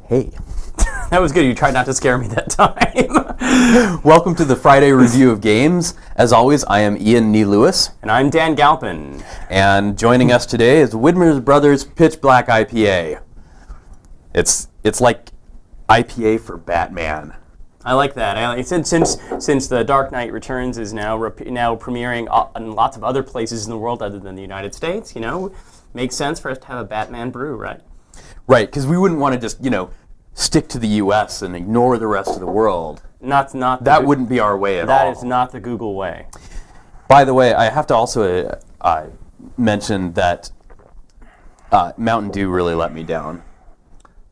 Hey. That was good. You tried not to scare me that time. Welcome to the Friday review of games. As always, I am Ian Nee Lewis. And I'm Dan Galpin. And joining us today is Widmer's Brothers Pitch Black IPA. It's like IPA for Batman. I like that. Since The Dark Knight Returns is now premiering in lots of other places in the world other than the United States, makes sense for us to have a Batman brew, right? Right, because we wouldn't want to just, stick to the U.S. and ignore the rest of the world. That wouldn't be our way at all. That is not the Google way. By the way, I have to also mention that Mountain Dew really let me down.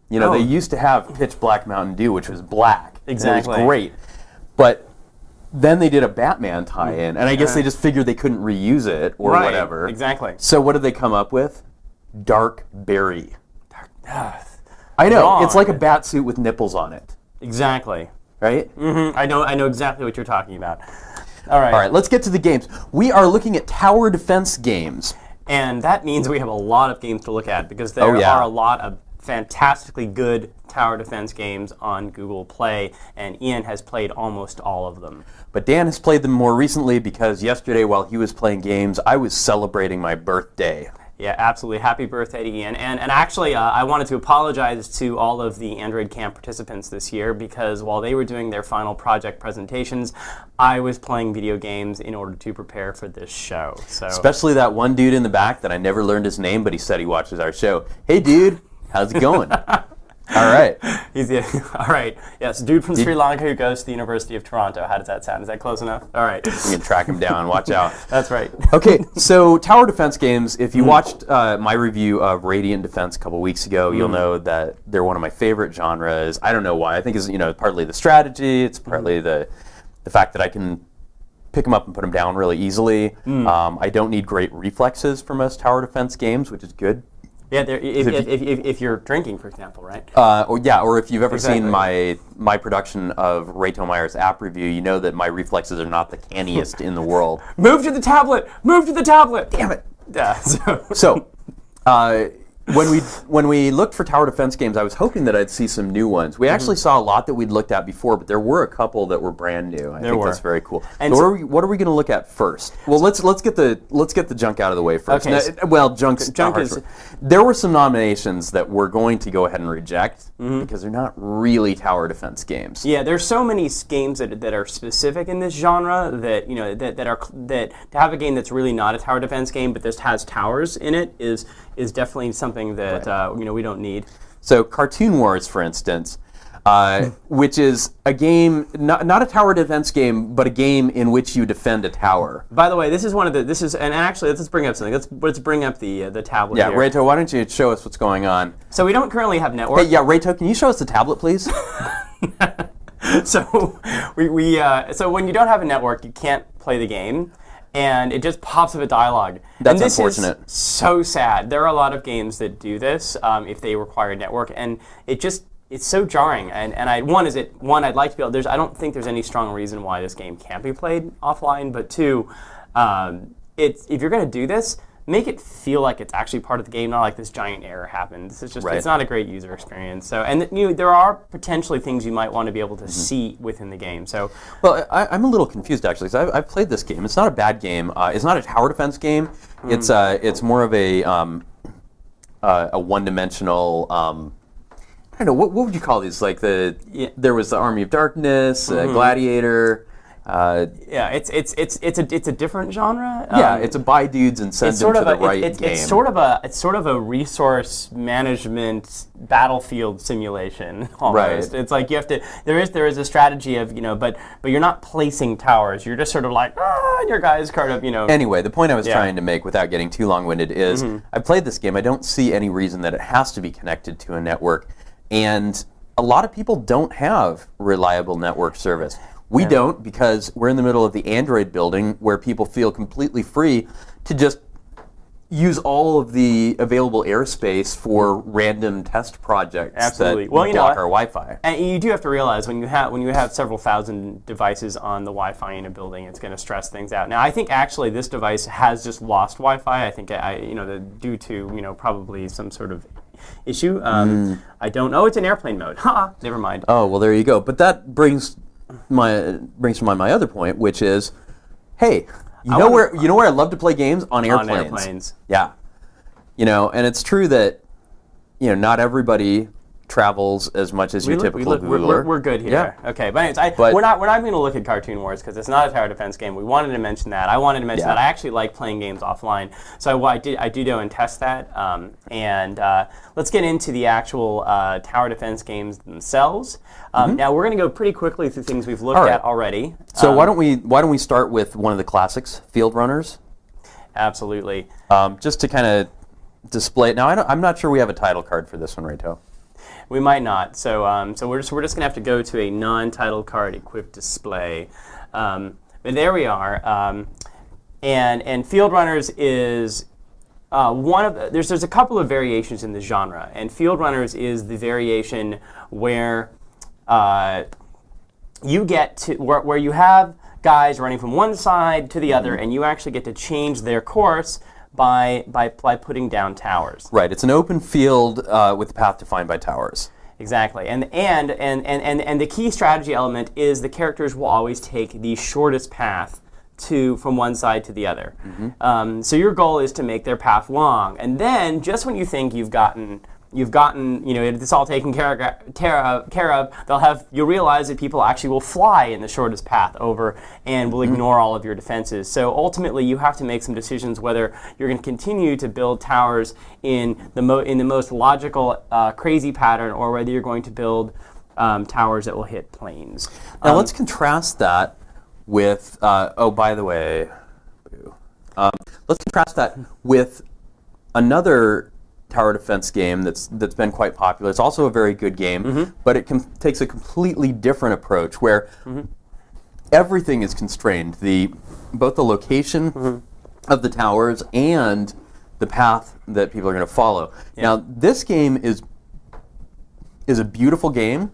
They used to have Pitch Black Mountain Dew, which was black. Exactly. It was great. But then they did a Batman tie-in, and I guess they just figured they couldn't reuse it or whatever. Exactly. So what did they come up with? Dark Berry. I know. Wrong. It's like a bat suit with nipples on it. Exactly. Right? Mm-hmm. I know exactly what you're talking about. All right, let's get to the games. We are looking at tower defense games. And that means we have a lot of games to look at because there are a lot of fantastically good tower defense games on Google Play, and Ian has played almost all of them. But Dan has played them more recently because yesterday while he was playing games, I was celebrating my birthday. Yeah, absolutely. Happy birthday to Ian. And actually, I wanted to apologize to all of the Android Camp participants this year because while they were doing their final project presentations, I was playing video games in order to prepare for this show. So especially that one dude in the back that I never learned his name, but he said he watches our show. Hey, dude, how's it going? All right. All right. Yes, dude from Sri Lanka who goes to the University of Toronto. How does that sound? Is that close enough? All right. We can track him down. Watch out. That's right. Okay, so tower defense games, if you watched my review of Radiant Defense a couple weeks ago, you'll know that they're one of my favorite genres. I don't know why. I think it's partly the strategy. It's partly the fact that I can pick them up and put them down really easily. I don't need great reflexes for most tower defense games, which is good. Yeah, if you're drinking, for example, right? Or if you've ever seen my production of Ray Tomeyer's app review, you know that my reflexes are not the canniest in the world. Move to the tablet! Move to the tablet! Damn it! Yeah. So when we looked for tower defense games, I was hoping that I'd see some new ones. We actually saw a lot that we'd looked at before, but there were a couple that were brand new. I think that's very cool. And so what are we going to look at first? Well, let's get the junk out of the way first. Okay. Junk is. There were some nominations that we're going to go ahead and reject because they're not really tower defense games. Yeah, there's so many games that are specific in this genre that that to have a game that's really not a tower defense game but just has towers in it is definitely something that we don't need. So Cartoon Wars, for instance, which is a game not a tower defense game, but a game in which you defend a tower. By the way, and actually let's bring up something. Let's bring up the tablet. Yeah, here. Rayto, why don't you show us what's going on? So we don't currently have network. Hey, yeah, Rayto, can you show us the tablet, please? So so when you don't have a network, you can't play the game. And it just pops up a dialogue. That's and this unfortunate. Is so sad. There are a lot of games that do this if they require a network, and it's so jarring. And I'd like to be able. I don't think there's any strong reason why this game can't be played offline. But two, if you're going to do this, make it feel like it's actually part of the game, not like this giant error happened. This is just it's not a great user experience. So there are potentially things you might want to be able to see within the game. So I'm a little confused actually because I've played this game. It's not a bad game. It's not a tower defense game. It's more of a one-dimensional. I don't know what would you call these? Like there was the Army of Darkness, Gladiator. It's a different genre. It's a buy dudes and send them to the right game. It's sort of a resource management battlefield simulation almost. Right. It's like you have to. There is a strategy of but you're not placing towers. You're just sort of like and your guys card up. Anyway, the point I was trying to make without getting too long-winded is I played this game. I don't see any reason that it has to be connected to a network, and a lot of people don't have reliable network service. We don't because we're in the middle of the Android building where people feel completely free to just use all of the available airspace for random test projects that block our Wi-Fi. And you do have to realize when you have several thousand devices on the Wi-Fi in a building, it's going to stress things out. Now, I think actually this device has just lost Wi-Fi. I think due to probably some sort of issue. I don't know. It's in airplane mode. Ha! Never mind. Oh, well, there you go. But that brings to mind my other point, which is, hey, you know where I love to play games? On airplanes. On airplanes. Yeah. And it's true that not everybody travels as much as your typical Googler. We're good here. Yeah. Okay, but anyways, we're not going to look at Cartoon Wars because it's not a tower defense game. We wanted to mention that. I wanted to mention that I actually like playing games offline, so I do go and test that. And let's get into the actual tower defense games themselves. Now we're going to go pretty quickly through things we've looked at already. So why don't we start with one of the classics, Field Runners? Absolutely. Just to kind of display it. Now I'm not sure we have a title card for this one, right, Toe? We might not. So we're just gonna have to go to a non-title card equipped display. But there we are. And Field Runners is one of there's a couple of variations in the genre, and Field Runners is the variation where you get to where you have guys running from one side to the other, and you actually get to change their course by putting down towers. Right. It's an open field with a path defined by towers. Exactly. And the key strategy element is the characters will always take the shortest path from one side to the other. So your goal is to make their path long. And then just when you think you've gotten it's all taken care of, you'll realize that people actually will fly in the shortest path over and will ignore all of your defenses. So ultimately, you have to make some decisions whether you're going to continue to build towers in the most logical, crazy pattern, or whether you're going to build towers that will hit planes. Now let's contrast that with. By the way, let's contrast that with another tower defense game that's been quite popular. It's also a very good game, but it takes a completely different approach where everything is constrained. Both the location of the towers and the path that people are going to follow. Yeah. Now, this game is a beautiful game.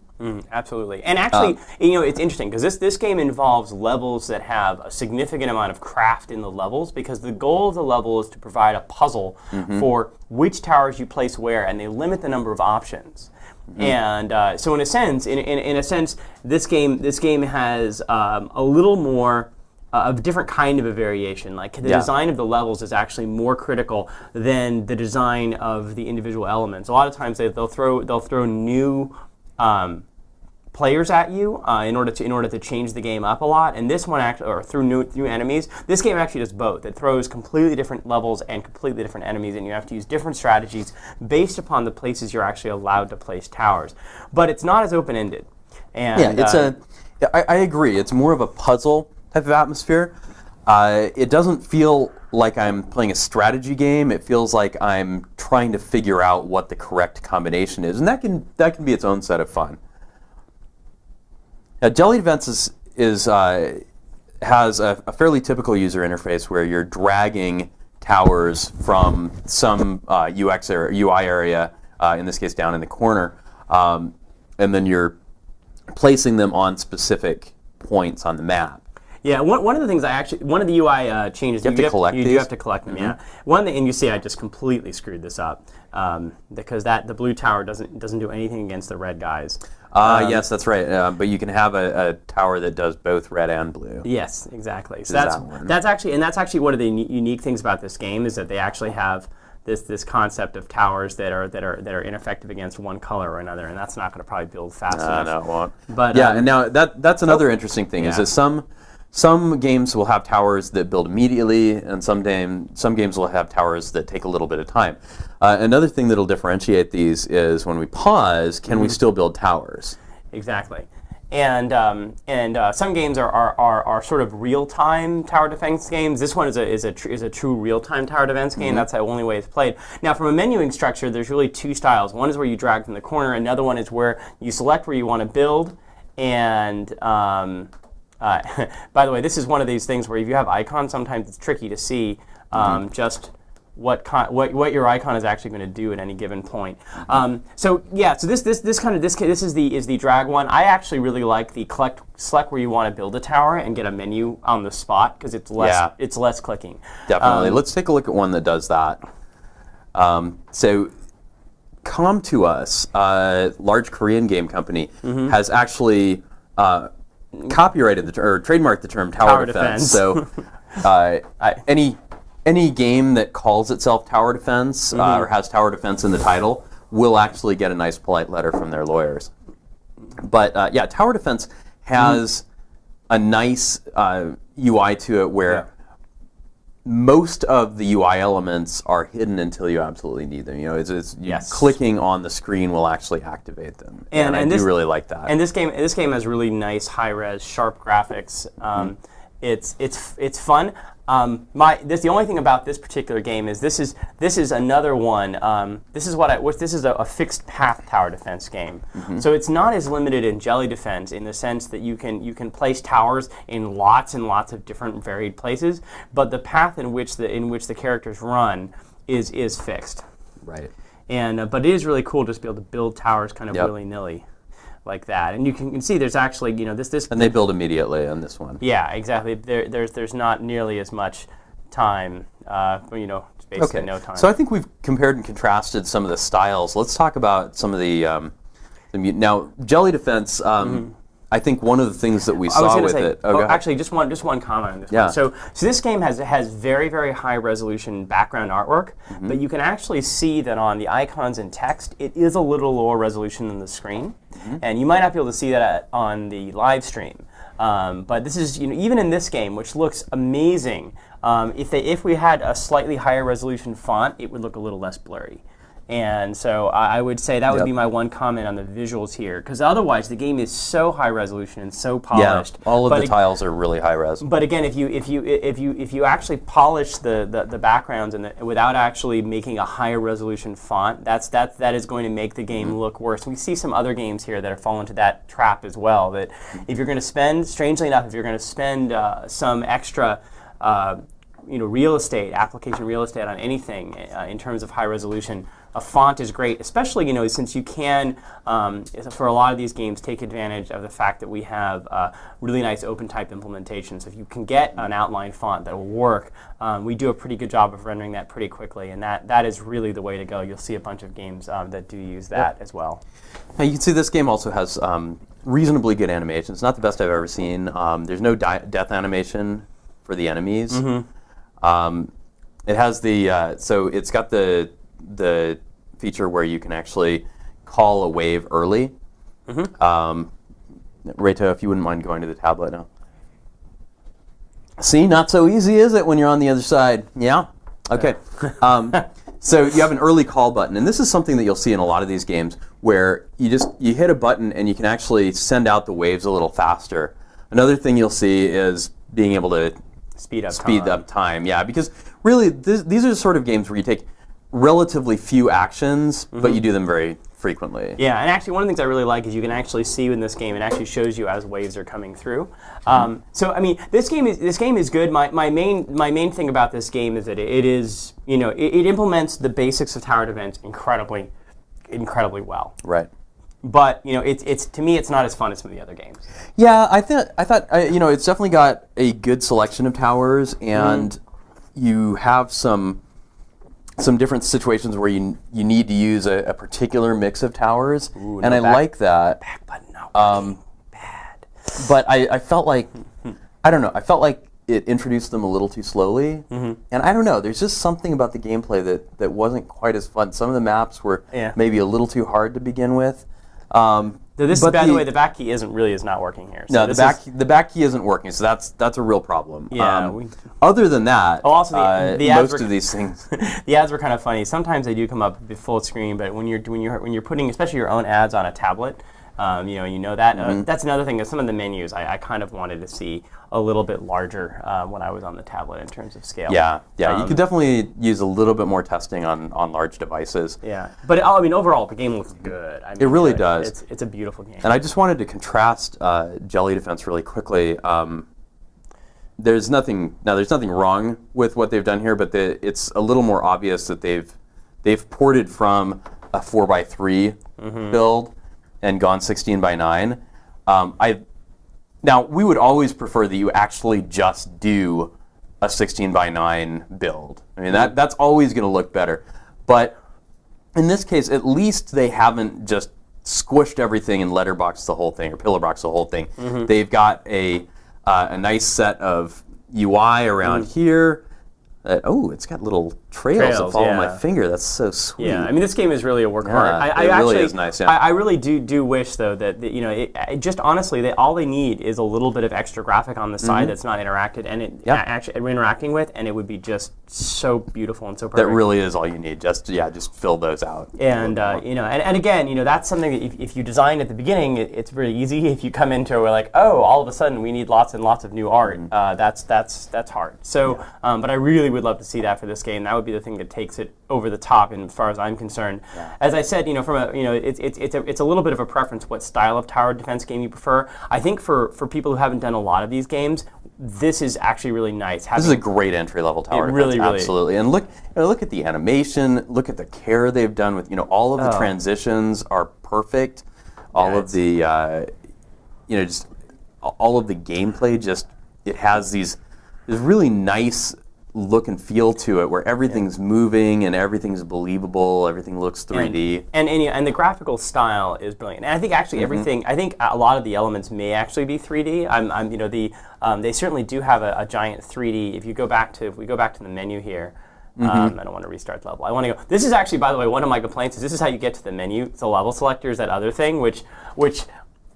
Absolutely. And actually, it's interesting because this game involves levels that have a significant amount of craft in the levels, because the goal of the level is to provide a puzzle for which towers you place where, and they limit the number of options. And so in a sense, this game has a little more of a different kind of a variation. Like the design of the levels is actually more critical than the design of the individual elements. A lot of times they'll throw new players at you in order to change the game up a lot, and this one actually, or through new enemies. This game actually does both. It throws completely different levels and completely different enemies, and you have to use different strategies based upon the places you're actually allowed to place towers. But it's not as open-ended. And I agree. It's more of a puzzle type of atmosphere. It doesn't feel like I'm playing a strategy game. It feels like I'm trying to figure out what the correct combination is, and that can be its own set of fun. Now, Jelly Defense has a fairly typical user interface where you're dragging towers from some UX or UI area, in this case down in the corner, and then you're placing them on specific points on the map. Yeah, one of the things one of the UI changes, you have to collect these? You do have to collect them, yeah. One thing, and you see I just completely screwed this up, because the blue tower doesn't do anything against the red guys. Yes, that's right. But you can have a tower that does both red and blue. Yes, exactly. So that's actually one of the unique things about this game, is that they actually have this concept of towers that are ineffective against one color or another, and that's not going to probably build fast enough. No, it won't. But yeah, and now that's another interesting thing is that some games will have towers that build immediately, and some games will have towers that take a little bit of time. Another thing that'll differentiate these is when we pause, can we still build towers? Exactly. And some games are sort of real-time tower defense games. This one is a true real-time tower defense game. That's the only way it's played. Now, from a menuing structure, there's really two styles. One is where you drag from the corner. Another one is where you select where you want to build. And by the way, this is one of these things where if you have icons, sometimes it's tricky to see just what your icon is actually going to do at any given point. So this is the drag one. I actually really like the select where you want to build a tower and get a menu on the spot, because it's less clicking. Definitely. Let's take a look at one that does that. So Come To Us, a large Korean game company, has actually copyrighted or trademarked the term tower defense. So any game that calls itself tower defense or has tower defense in the title will actually get a nice polite letter from their lawyers. But yeah, tower defense has a nice UI to it where most of the UI elements are hidden until you absolutely need them. You know, it's clicking on the screen will actually activate them, and I do really like that. And this game has really nice high-res, sharp graphics. It's fun. The only thing about this particular game is this is another one. This is a fixed path tower defense game. So it's not as limited in Jelly Defense in the sense that you can place towers in lots and lots of different varied places, but the path in which the characters run is fixed. Right. And but it is really cool just to be able to build towers kind of willy-nilly like that, and you can see there's actually this and they build immediately on this one. Yeah, exactly. There's not nearly as much time. It's basically no time. So I think we've compared and contrasted some of the styles. Let's talk about some of the now Jelly Defense. I think one of the things that we saw with it. Actually, just one comment on this one. So this game has very, very high resolution background artwork, but you can actually see that on the icons and text, it is a little lower resolution than the screen, and you might not be able to see that on the live stream. But this is even in this game, which looks amazing. If we had a slightly higher resolution font, it would look a little less blurry. And so I would say that would be my one comment on the visuals here, because otherwise the game is so high resolution and so polished. Yeah, all of the tiles are really high res. But again, if you actually polish the backgrounds and without actually making a higher resolution font, that is going to make the game look worse. We see some other games here that are falling into that trap as well. That if you're going to spend, strangely enough, if you're going to spend some extra real estate, application real estate on anything in terms of high resolution, a font is great, especially since you can, for a lot of these games, take advantage of the fact that we have really nice open type implementations. If you can get an outline font that will work, we do a pretty good job of rendering that pretty quickly, and that is really the way to go. You'll see a bunch of games that do use that as well. Now you can see this game also has reasonably good animation. It's not the best I've ever seen. There's no death animation for the enemies. It has so it's got the feature where you can actually call a wave early. Reto, if you wouldn't mind going to the tablet now. See, not so easy, is it, when you're on the other side? Yeah? Okay. So you have an early call button, and this is something that you'll see in a lot of these games where you hit a button and you can actually send out the waves a little faster. Another thing you'll see is being able to speed up time. Yeah, because really these are the sort of games where you take relatively few actions, but you do them very frequently. Yeah, and actually one of the things I really like is you can actually see in this game, it actually shows you as waves are coming through. So I mean, this game is good. My main thing about this game is that it is, it implements the basics of tower defense incredibly well. Right. But it's to me, it's not as fun as some of the other games. Yeah, I thought it's definitely got a good selection of towers, and you have some different situations where you need to use a particular mix of towers, and I like that. Back button not working. Bad. But I felt like I don't know. I felt like it introduced them a little too slowly, and I don't know. There's just something about the gameplay that wasn't quite as fun. Some of the maps were maybe a little too hard to begin with. By the way, the back key is not working here. So no, the back key isn't working, so that's a real problem. Yeah. Other than that, also the ads most of these things, the ads were kind of funny. Sometimes they do come up full screen, but when you're putting, especially your own ads on a tablet, that that's another thing. Some of the menus I kind of wanted to see a little bit larger when I was on the tablet in terms of scale. Yeah, you could definitely use a little bit more testing on large devices. Yeah, but overall the game looks good. It really does. It's a beautiful game. And I just wanted to contrast Jelly Defense really quickly. There's nothing wrong with what they've done here, but it's a little more obvious that they've ported from a 4x3 build and gone 16:9. Now, we would always prefer that you actually just do a 16:9 build. I mean, that's always going to look better. But in this case, at least they haven't just squished everything and letterboxed the whole thing or pillarboxed the whole thing. They've got a nice set of UI around here. It's got little trails that follow my finger. That's so sweet. Yeah, I mean, this game is really a work of art. It really is nice. Yeah. I really do wish though that it just honestly, all they need is a little bit of extra graphic on the side that's not interacted and actually interacting with, and it would be just so beautiful and so perfect. That really is all you need. Just fill those out. And and again, that's something that if you design at the beginning, it's very easy. If you come into it, we're like, all of a sudden we need lots and lots of new art. That's hard. So, but I really would love to see that for this game. That would be the thing that takes it over the top, and as far as I'm concerned. Yeah. As I said, from a it's a little bit of a preference what style of tower defense game you prefer. I think for people who haven't done a lot of these games, this is actually really nice. This is a great entry-level tower defense. Really, absolutely. And look at the animation. Look at the care they've done with all of the transitions are perfect. All of the just all of the gameplay. It has these really nice look and feel to it, where everything's moving and everything's believable. Everything looks 3D, and the graphical style is brilliant. And I think actually everything. I think a lot of the elements may actually be 3D. They certainly do have a giant 3D. If we go back to the menu here. I don't want to restart the level. I want to go. This is actually, by the way, one of my complaints is this is how you get to the menu. The level selector is that other thing, which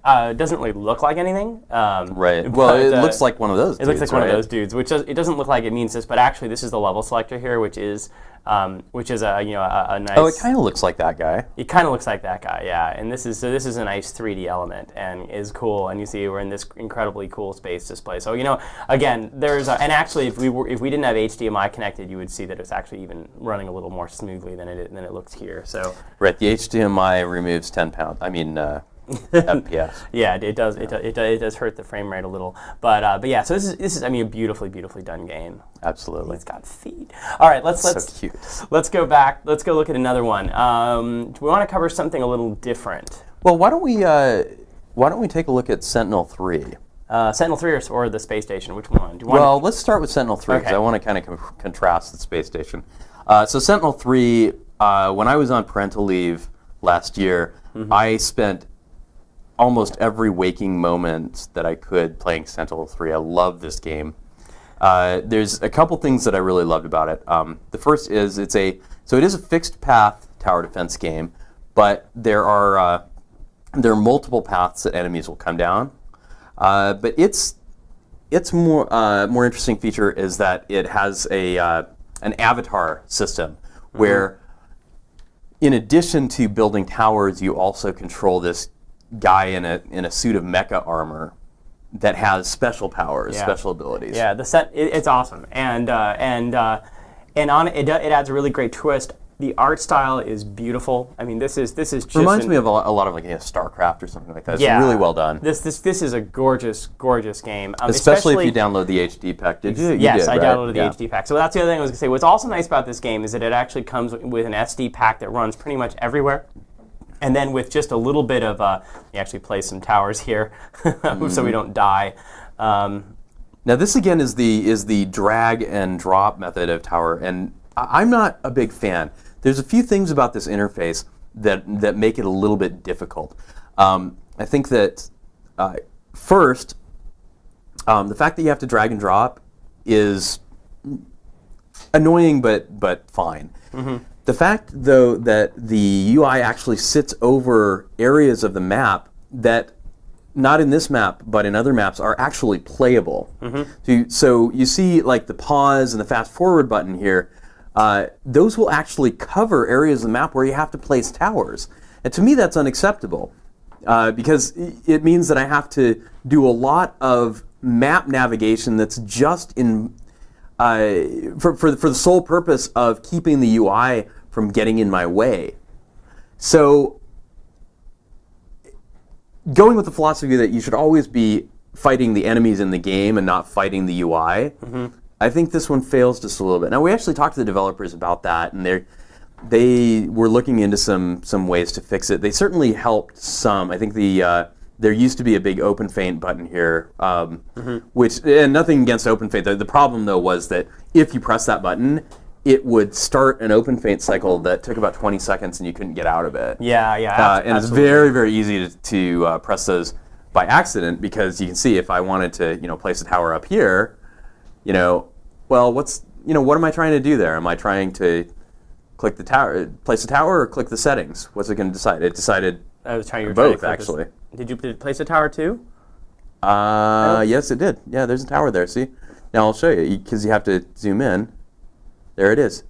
doesn't really look like anything. Right. Well, it looks like one of those. It looks like one of those dudes, which it doesn't look like it means this, but actually this is the level selector here, which is a nice. Oh, it kind of looks like that guy. It kind of looks like that guy, yeah. And this is a nice 3D element and is cool. And you see we're in this incredibly cool space display. So again, and actually if we didn't have HDMI connected, you would see that it's actually even running a little more smoothly than it looks here. So right, the HDMI removes 10 pounds. I mean. FPS. Yeah, it does. It does hurt the frame rate a little, but yeah. So this is a beautifully done game. Absolutely. It's got feet. All right, let's so cute. Let's go back. Let's go look at another one. Do we want to cover something a little different? Well, why don't we take a look at Sentinel-3? Sentinel-3 or the space station? Which one? Let's start with Sentinel-3 because I want to kind of contrast the space station. So Sentinel-3, when I was on parental leave last year, I spent almost every waking moment that I could playing Sentinel-3. I love this game. There's a couple things that I really loved about it. The first is it is a fixed path tower defense game, but there are multiple paths that enemies will come down. But its more interesting feature is that it has an avatar system where, in addition to building towers, you also control this guy in a suit of mecha armor that has special powers, special abilities. Yeah, it's awesome, and on it adds a really great twist. The art style is beautiful. I mean, this is just reminds me of a lot of StarCraft or something like that. It's really well done. This is a gorgeous game. Especially if you download the HD pack. Yes, I downloaded the HD pack. So that's the other thing I was going to say. What's also nice about this game is that it actually comes with an SD pack that runs pretty much everywhere. And then with just a little bit of, you actually play some towers here, so we don't die. Now this again is the drag and drop method of tower, and I'm not a big fan. There's a few things about this interface that make it a little bit difficult. I think that first, the fact that you have to drag and drop is annoying, but fine. The fact, though, that the UI actually sits over areas of the map that, not in this map, but in other maps, are actually playable. So you see like the pause and the fast forward button here, those will actually cover areas of the map where you have to place towers. And to me that's unacceptable because it means that I have to do a lot of map navigation that's just in for the sole purpose of keeping the UI from getting in my way. So going with the philosophy that you should always be fighting the enemies in the game and not fighting the UI, I think this one fails just a little bit. Now we actually talked to the developers about that, and they were looking into some ways to fix it. They certainly helped some. I think there used to be a big open feint button here, which, and nothing against open feint. The problem though was that if you press that button, it would start an open faint cycle that took about 20 seconds and you couldn't get out of it. Yeah, And it's very, very easy to press those by accident, because you can see if I wanted to, place a tower up here, well, what am I trying to do there? Am I trying to click the tower, place the tower, or click the settings? What's it going to decide? It decided both, actually. Did you place a tower too? Yes, it did. Yeah, there's a tower there. See? Now I'll show you, because you have to zoom in. There it is.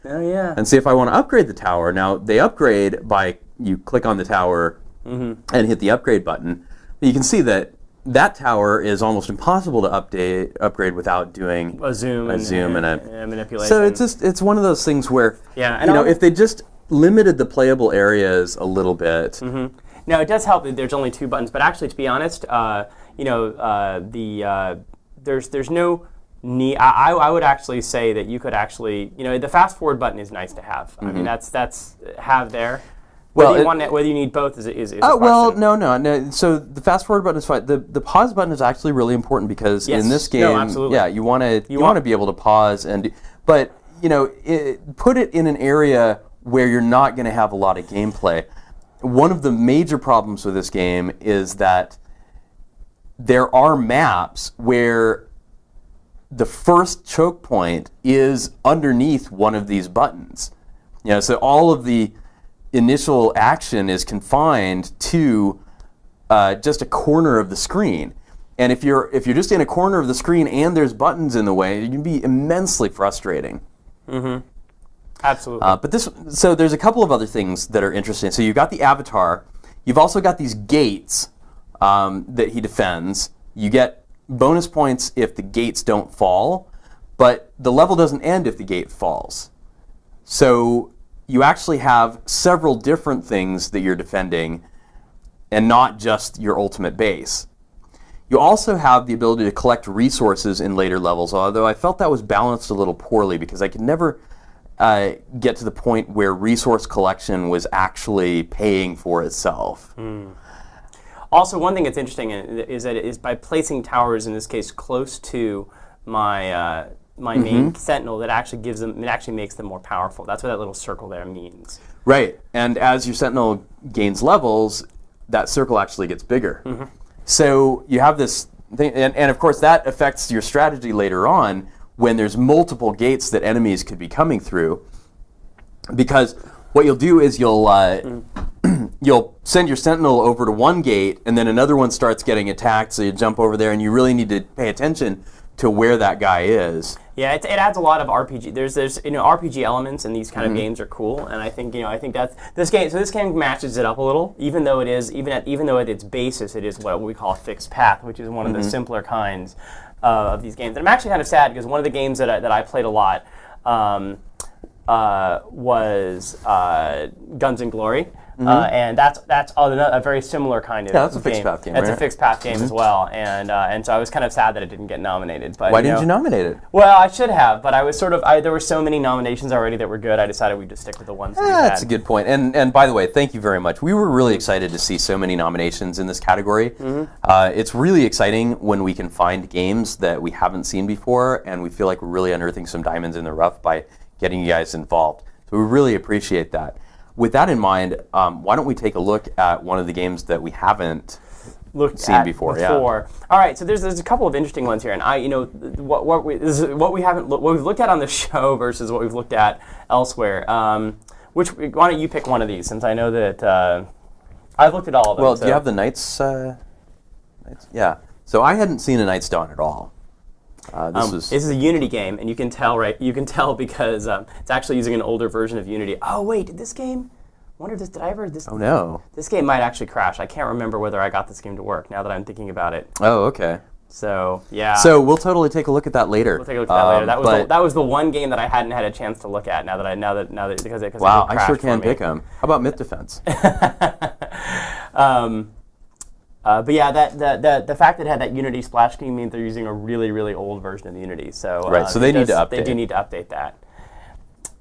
Oh, yeah. And see if I want to upgrade the tower. Now, they upgrade by you click on the tower and hit the upgrade button. But you can see that tower is almost impossible to upgrade without doing a zoom and a manipulation. So it's one of those things where, and if they just limited the playable areas a little bit. Now, it does help that there's only 2 buttons, but actually, to be honest, there's no need. I would actually say that you could actually, the fast forward button is nice to have. I mean, that's have there. Whether you need both is a question. Well, no. So the fast forward button is fine. The pause button is actually really important, because in this game, you want to be able to pause but put it in an area where you're not going to have a lot of gameplay. One of the major problems with this game is that there are maps where the first choke point is underneath one of these buttons. So all of the initial action is confined to just a corner of the screen. And if you're just in a corner of the screen and there's buttons in the way, it can be immensely frustrating. Absolutely. So there's a couple of other things that are interesting. So you've got the avatar. You've also got these gates that he defends. You get bonus points if the gates don't fall, but the level doesn't end if the gate falls. So you actually have several different things that you're defending, and not just your ultimate base. You also have the ability to collect resources in later levels, although I felt that was balanced a little poorly, because I could never get to the point where resource collection was actually paying for itself. Also, one thing that's interesting is that it is by placing towers, in this case, close to my main sentinel, that actually makes them more powerful. That's what that little circle there means. Right, and as your sentinel gains levels, that circle actually gets bigger. So you have this thing, and of course that affects your strategy later on when there's multiple gates that enemies could be coming through, because what you'll do is you'll send your sentinel over to one gate, and then another one starts getting attacked, so you jump over there, and you really need to pay attention to where that guy is. Yeah, it adds a lot of RPG. There's RPG elements in these kind of games are cool, and I think that's this game. So this game matches it up a little, even though at its basis it is what we call a fixed path, which is one of the simpler kinds of these games. And I'm actually kind of sad, because one of the games that I played a lot was Guns and Glory. And that's a very similar kind of that's a fixed path game. It's a fixed path game as well, and so I was kind of sad that it didn't get nominated. But why didn't you nominate it? Well, I should have, but I was there were so many nominations already that were good. I decided we'd just stick with the ones that we had. That's a good point. And by the way, thank you very much. We were really excited to see so many nominations in this category. It's really exciting when we can find games that we haven't seen before, and we feel like we're really unearthing some diamonds in the rough by getting you guys involved. So we really appreciate that. With that in mind, why don't we take a look at one of the games that we haven't seen before? Yeah. All right. So there's a couple of interesting ones here, and what we've looked at on the show versus what we've looked at elsewhere. Why don't you pick one of these, since I know that I've looked at all of them. Well, do you have the Knights? Yeah. So I hadn't seen A Knight's Dawn at all. This is a Unity game, and you can tell, right? You can tell because it's actually using an older version of Unity. Oh wait, did this game? Did I ever? Oh no. This game might actually crash. I can't remember whether I got this game to work now that I'm thinking about it. Oh, okay. So yeah. So we'll totally take a look at that later. We'll take a look at that later. That was the one game that I hadn't had a chance to look at. Because wow, I sure can pick them. How about Myth Defense? But yeah, the fact that it had that Unity splash screen means they're using a really, really old version of Unity. So right, so they need to update. They do need to update that.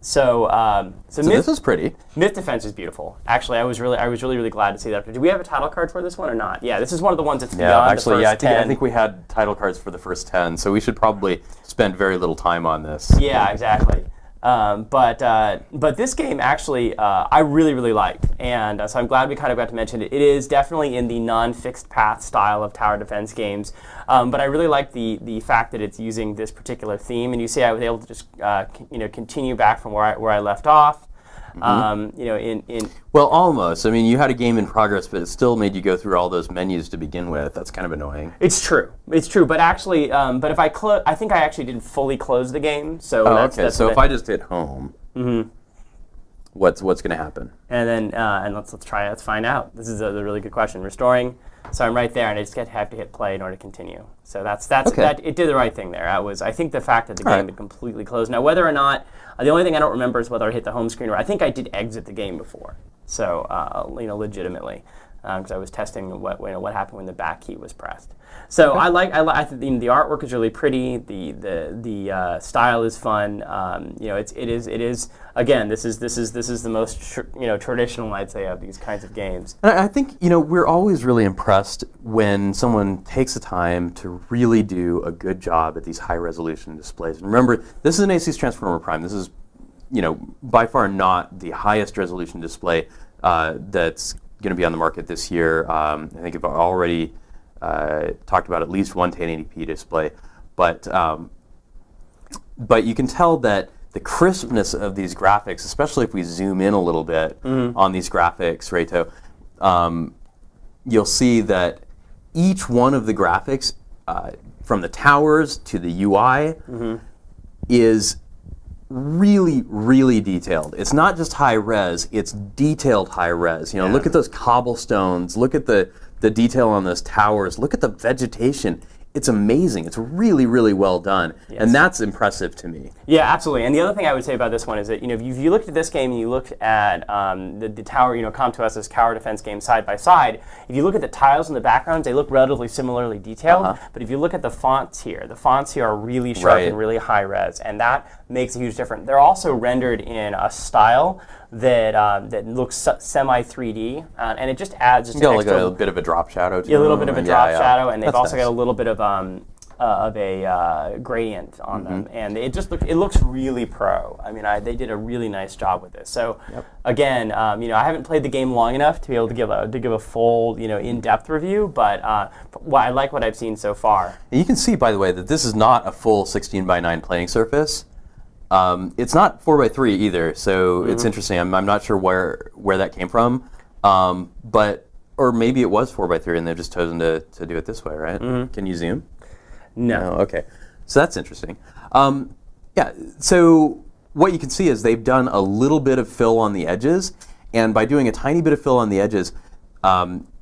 So this is pretty. Myth Defense is beautiful. Actually, I was really glad to see that. Do we have a title card for this one or not? Yeah, this is one of the ones that's beyond the first 10. I think we had title cards for the first 10, so we should probably spend very little time on this. Yeah, exactly. But this game actually I really liked, and so I'm glad we kind of got to mention it. It is definitely in the non-fixed path style of tower defense games, but I really like the fact that it's using this particular theme. And you see, I was able to just continue back from where I left off. Well, almost. I mean, you had a game in progress, but it still made you go through all those menus to begin with. That's kind of annoying. It's true. But actually, but if I think I actually didn't fully close the game. So that's so if I just hit home, what's going to happen? And then let's try it. Let's find out. This is a really good question. Restoring. So I'm right there, and I just have to hit play in order to continue. So that's okay. That it did the right thing there. I think the fact that the game had completely closed. Now, whether or not the only thing I don't remember is whether I hit the home screen or I think I did exit the game before. So legitimately, because I was testing what happened when the back key was pressed. So okay. I think the artwork is really pretty. The style is fun. It is again. This is the most traditional, I'd say, of these kinds of games. And I think we're always really impressed when someone takes the time to really do a good job at these high resolution displays. And remember, this is an Aces Transformer Prime. This is by far not the highest resolution display that's going to be on the market this year. I think I've already talked about at least one 1080p display, but you can tell that the crispness of these graphics, especially if we zoom in a little bit on these graphics, Reto, you'll see that each one of the graphics, from the towers to the UI, is really, really detailed. It's not just high res, it's detailed high res. Look at those cobblestones, look at the detail on those towers, look at the vegetation. It's amazing. It's really, really well done. Yes. And that's impressive to me. Yeah, absolutely. And the other thing I would say about this one is that, if you looked at this game and you looked at the tower, Com2S's tower defense game side by side, if you look at the tiles in the backgrounds, they look relatively similarly detailed. But if you look at the fonts here are really sharp and really high res, and that makes a huge difference. They're also rendered in a style that looks semi 3D, and it just adds just like a bit of a drop shadow to it. A little bit of a drop shadow, and they've also got a little bit of a gradient on them, and it looks really pro. I mean, they did a really nice job with this. So again, I haven't played the game long enough to be able to give a full in-depth review, but I like what I've seen so far. And you can see, by the way, that this is not a full 16:9 playing surface. It's not 4:3 either, so it's interesting. I'm not sure where that came from, or maybe it was 4:3 and they've just chosen to do it this way, right? Can you zoom? No. Okay, so that's interesting. So what you can see is they've done a little bit of fill on the edges, and by doing a tiny bit of fill on the edges,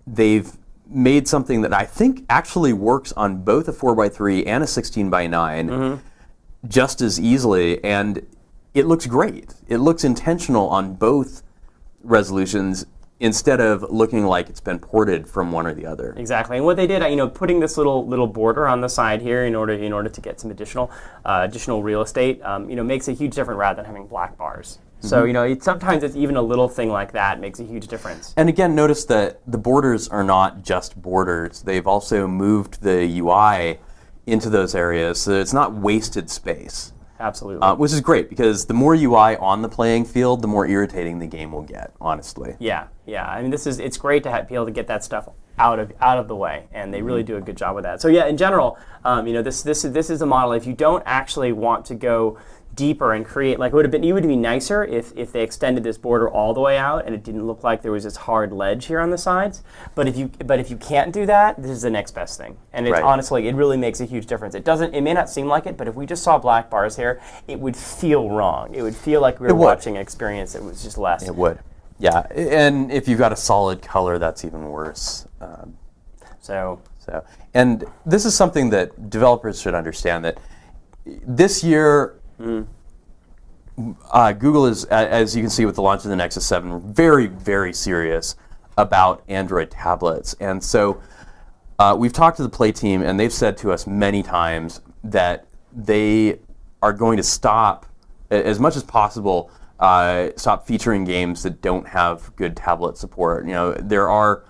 they've made something that I think actually works on both a 4:3 and a 16:9. Just as easily, and it looks great. It looks intentional on both resolutions instead of looking like it's been ported from one or the other. Exactly, and what they did, putting this little border on the side here in order to get some additional real estate, makes a huge difference rather than having black bars. So sometimes it's even a little thing like that makes a huge difference. And again, notice that the borders are not just borders. They've also moved the UI into those areas, so it's not wasted space. Absolutely. Which is great, because the more UI on the playing field, the more irritating the game will get, honestly. Yeah. I mean, it's great to be able to get that stuff out of the way, and they really do a good job with that. So yeah, in general, this is a model. If you don't actually want to go deeper and create, it would be nicer if they extended this border all the way out and it didn't look like there was this hard ledge here on the sides. But if you can't do that, this is the next best thing. And it's honestly, it really makes a huge difference. It may not seem like it, but if we just saw black bars here, it would feel wrong. It would feel like we were watching an experience that was just less. It would. Yeah, and if you've got a solid color, that's even worse. And this is something that developers should understand, that this year, Google is, as you can see with the launch of the Nexus 7, very, very serious about Android tablets. And so we've talked to the Play team, and they've said to us many times that they are going to stop, as much as possible, stop featuring games that don't have good tablet support. There are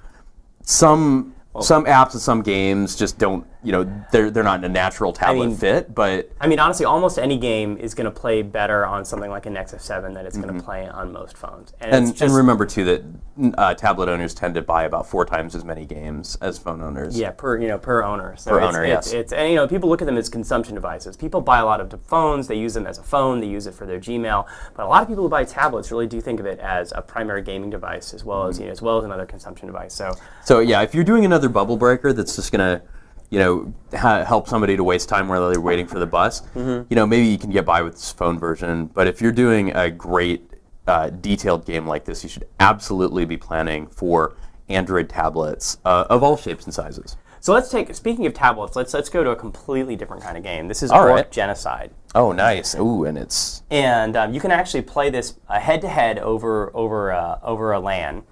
some apps and some games just don't they're not in a natural tablet fit, but I mean, honestly, almost any game is going to play better on something like a Nexus 7 than it's going to play on most phones. And remember too that tablet owners tend to buy about 4 times as many games as phone owners. Yeah, per owner. So per owner, yes. And people look at them as consumption devices. People buy a lot of phones. They use them as a phone. They use it for their Gmail. But a lot of people who buy tablets really do think of it as a primary gaming device as well as another consumption device. So yeah, if you're doing another bubble breaker that's just gonna help somebody to waste time while they're waiting for the bus, maybe you can get by with this phone version. But if you're doing a great detailed game like this, you should absolutely be planning for Android tablets of all shapes and sizes. So speaking of tablets, let's go to a completely different kind of game. This is Orc Genocide. Oh, nice. Ooh, and you can actually play this head-to-head over a LAN,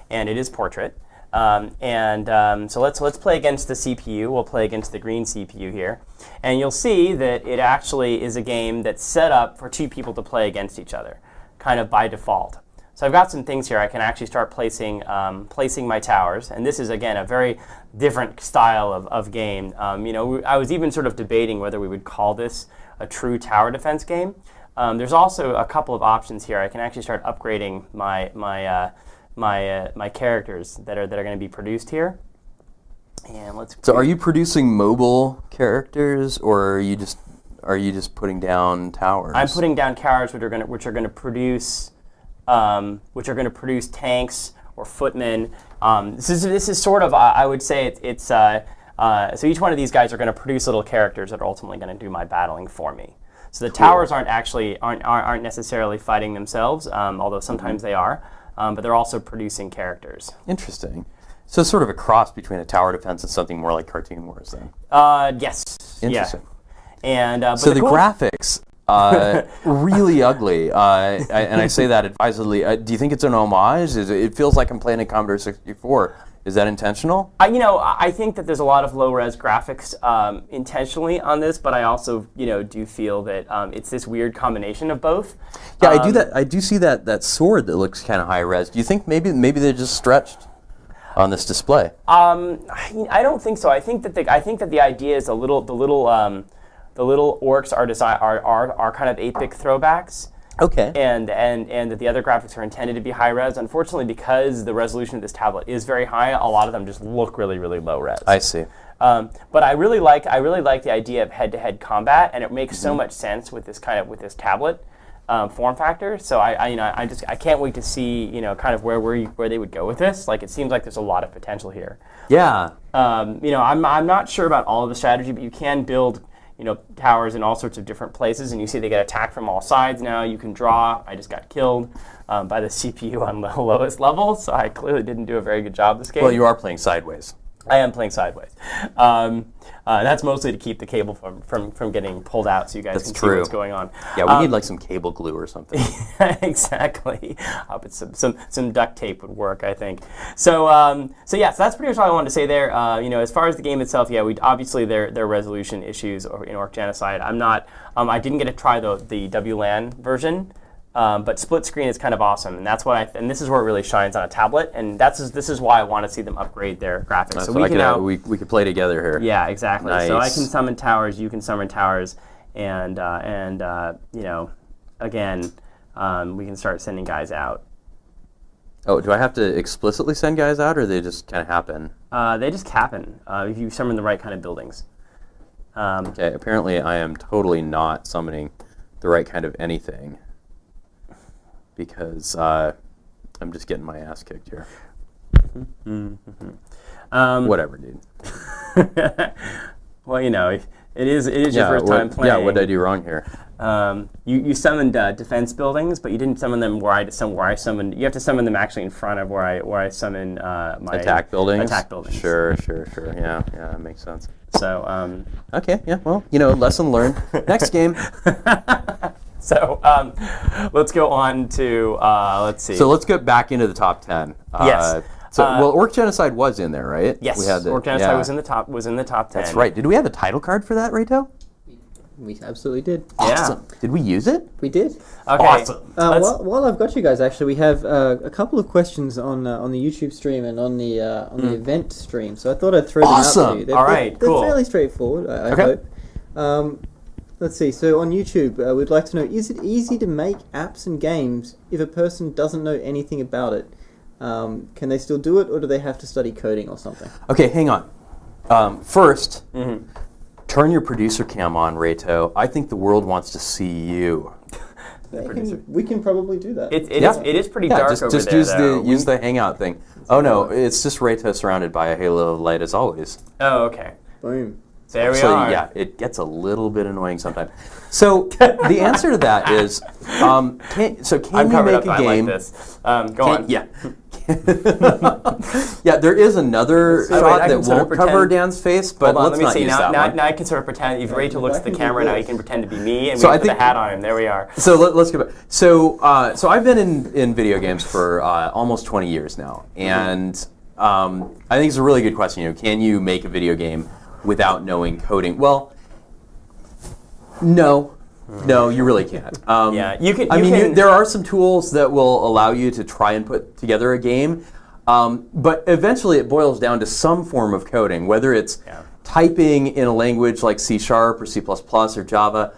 and it is portrait. So let's play against the CPU. We'll play against the green CPU here. And you'll see that it actually is a game that's set up for 2 people to play against each other, kind of by default. So I've got some things here. I can actually start placing my towers. And this is, again, a very different style of game. I was even sort of debating whether we would call this a true tower defense game. There's also a couple of options here. I can actually start upgrading my characters that are going to be produced here. And So are you producing mobile characters, or are you just putting down towers? I'm putting down towers which are going to produce tanks or footmen. This is sort of, I would say so each one of these guys are going to produce little characters that are ultimately going to do my battling for me. So the towers aren't necessarily fighting themselves, although sometimes they are. But they're also producing characters. Interesting. So it's sort of a cross between a tower defense and something more like Cartoon Wars, then. Yes. Interesting. Yeah. And so the graphics, really ugly, and I say that advisedly. Do you think it's an homage? It feels like I'm playing a Commodore 64. Is that intentional? I think that there's a lot of low-res graphics intentionally on this, but I also, do feel that it's this weird combination of both. Yeah, I do that. I do see that sword that looks kind of high-res. Do you think maybe they're just stretched on this display? I don't think so. I think that the idea is the little orcs are kind of 8-bit throwbacks. Okay. And that the other graphics are intended to be high res. Unfortunately, because the resolution of this tablet is very high, a lot of them just look really, really low res. I see. But I really like the idea of head-to-head combat, and it makes so much sense with this tablet form factor. So I can't wait to see kind of where they would go with this. Like, it seems like there's a lot of potential here. Yeah. I'm not sure about all of the strategy, but you can build towers in all sorts of different places, and you see they get attacked from all sides now. You can draw. I just got killed by the CPU on the lowest level, so I clearly didn't do a very good job this game. Well, you are playing sideways. I am playing sideways. That's mostly to keep the cable from getting pulled out, so you guys can see what's going on. Yeah, we need like some cable glue or something. Exactly. But some duct tape would work, I think. So that's pretty much all I wanted to say there. As far as the game itself, yeah, obviously there are resolution issues in Orc Genocide. I didn't get to try the WLAN version. But split screen is kind of awesome, and that's why. And this is where it really shines on a tablet, and this is why I want to see them upgrade their graphics. So we could play together here. Yeah, exactly. Nice. So I can summon towers, you can summon towers, and again, we can start sending guys out. Oh, do I have to explicitly send guys out, or they just kind of happen? They just happen if you summon the right kind of buildings. Okay. Apparently, I am totally not summoning the right kind of anything, because I'm just getting my ass kicked here. Whatever, dude. Well, it is your first time playing. Yeah, what did I do wrong here? You summoned defense buildings, but you didn't summon them where I summoned. You have to summon them actually in front of where I summon my attack buildings. Attack buildings. Sure. Yeah, that makes sense. So. Okay. Yeah. Well, lesson learned. Next game. So let's go on to let's see. So let's get back into the top 10. Yes. Orc Genocide was in there, right? Yes. Orc Genocide was in the top 10. That's right. Did we have a title card for that, Reito? We absolutely did. Awesome. Did we use it? We did. Okay. Awesome. While I've got you guys, actually, we have a couple of questions on the YouTube stream and on the event stream. So I thought I'd throw them out to you. All right, they're cool. fairly straightforward, I hope. Let's see. So on YouTube, we'd like to know: is it easy to make apps and games if a person doesn't know anything about it? Can they still do it, or do they have to study coding or something? Okay, hang on. First, turn your producer cam on, Reto. I think the world wants to see you. We can probably do that. It is pretty dark over just there. use the hangout thing. Oh no, it's just Reto surrounded by a halo of light as always. Oh, okay. Boom. There we So are. yeah, it gets a little bit annoying sometimes. So the answer to that is, can I'm you covered make up. a I game? like this. Go on. Yeah. Yeah, there is another Oh, wait, shot I that can sort of won't cover pretend- Dan's face, but Hold on, let's let me not see. use Now, that one. now I can sort of pretend. If Rachel looks at the I can camera, do now this. you can pretend to be me, and So we I put the think- hat on him. There we are. So let's go back. So I've been in video games for almost 20 years now, and I think it's a really good question. You know, can you make a video game without knowing coding? Well, no, you really can't. Yeah, you can. There are some tools that will allow you to try and put together a game, but eventually it boils down to some form of coding, whether it's typing in a language like C# or C++ or Java,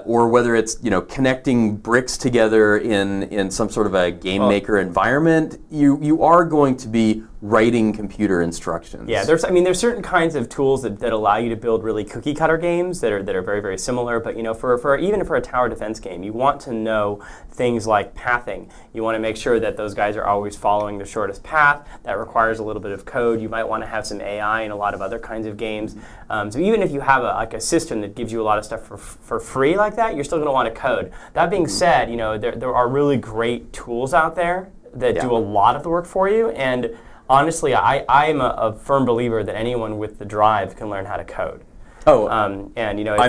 or whether it's connecting bricks together in some sort of a game maker environment. You are going to be writing computer instructions. Yeah, there's certain kinds of tools that allow you to build really cookie cutter games that are very, very similar. But even for a tower defense game, you want to know things like pathing. You want to make sure that those guys are always following the shortest path. That requires a little bit of code. You might want to have some AI in a lot of other kinds of games. So even if you have a system that gives you a lot of stuff for free like that, you're still going to want to code. That being said, there are really great tools out there that do a lot of the work for you. And honestly, I am a firm believer that anyone with the drive can learn how to code. Oh, I'm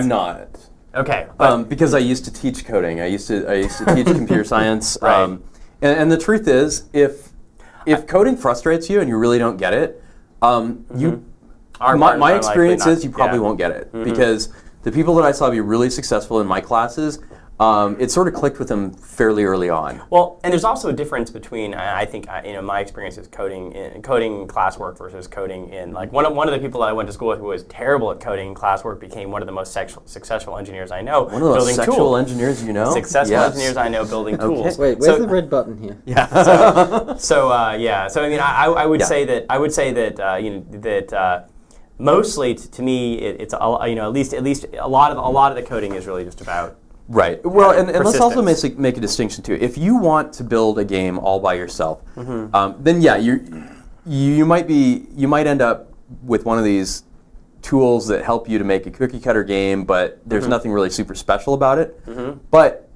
not. Okay, because I used to teach coding. I used to teach computer science. Right. And the truth is, if coding frustrates you and you really don't get it, my experience is you probably won't get it, because the people that I saw be really successful in my classes, it sort of clicked with them fairly early on. Well, and there's also a difference between, I think, my experience is coding classwork versus coding in, like, one of the people that I went to school with who was terrible at coding classwork became one of the most successful engineers I know. One of the most sexual engineers you know? Successful engineers I know building tools. Wait, where's the red button here? Yeah. So I would say that mostly to me it's at least a lot of the coding is really just about. Right. Well, and let's also persistence. make a distinction too. If you want to build a game all by yourself, then yeah, you might end up with one of these tools that help you to make a cookie cutter game, but there's nothing really super special about it. But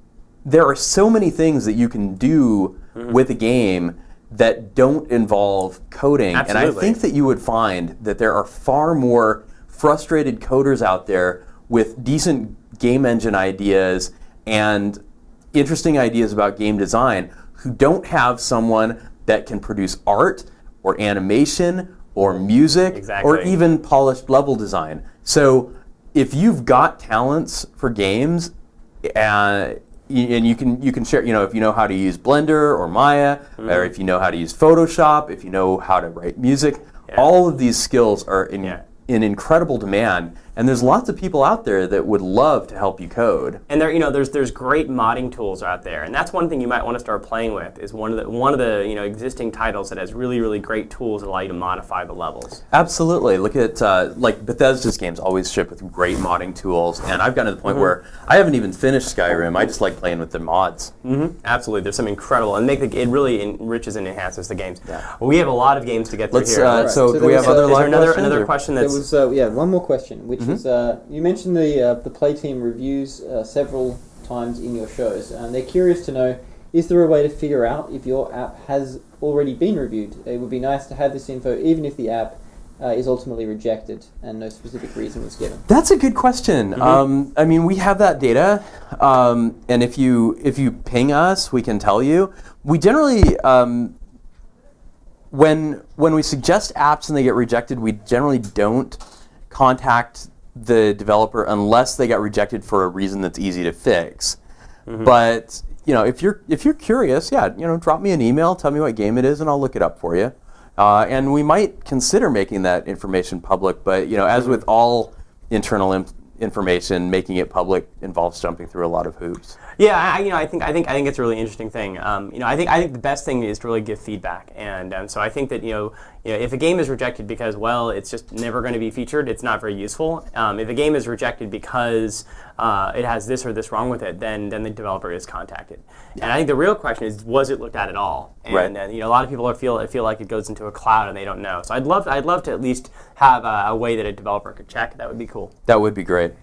there are so many things that you can do with a game that don't involve coding, Absolutely. and I think that you would find that there are far more frustrated coders out there with decent game engine ideas and interesting ideas about game design who don't have someone that can produce art or animation or music or even polished level design. So if you've got talents for games, and you can share, if you know how to use Blender or Maya, or if you know how to use Photoshop, if you know how to write music, all of these skills are in incredible demand, and there's lots of people out there that would love to help you code. And there's great modding tools out there, and that's one thing you might want to start playing with. Is one of the existing titles that has really, really great tools that allow you to modify the levels. Absolutely. Look at like Bethesda's games always ship with great modding tools, and I've gotten to the point where I haven't even finished Skyrim. I just like playing with the mods. Absolutely, there's some incredible, and it really enriches and enhances the games. Well, we have a lot of games to get through here. So do we have other live questions? Another question that's There was one more question, which is you mentioned the Play Team reviews several times in your shows, and they're curious to know: is there a way to figure out if your app has already been reviewed? It would be nice to have this info, even if the app is ultimately rejected and no specific reason was given. That's a good question. We have that data, and if you ping us, we can tell you. We generally, when we suggest apps and they get rejected, we generally don't contact the developer unless they got rejected for a reason that's easy to fix. But if you're curious, drop me an email, tell me what game it is, and I'll look it up for you. And we might consider making that information public. But as with all internal information, making it public involves jumping through a lot of hoops. Yeah, I think it's a really interesting thing. I think the best thing is to really give feedback, and so I think that if a game is rejected because it's just never going to be featured, it's not very useful. If a game is rejected because it has this or this wrong with it, then the developer is contacted. And I think the real question is, was it looked at all? And a lot of people feel like it goes into a cloud and they don't know. So I'd love to at least have a way that a developer could check. That would be cool. That would be great.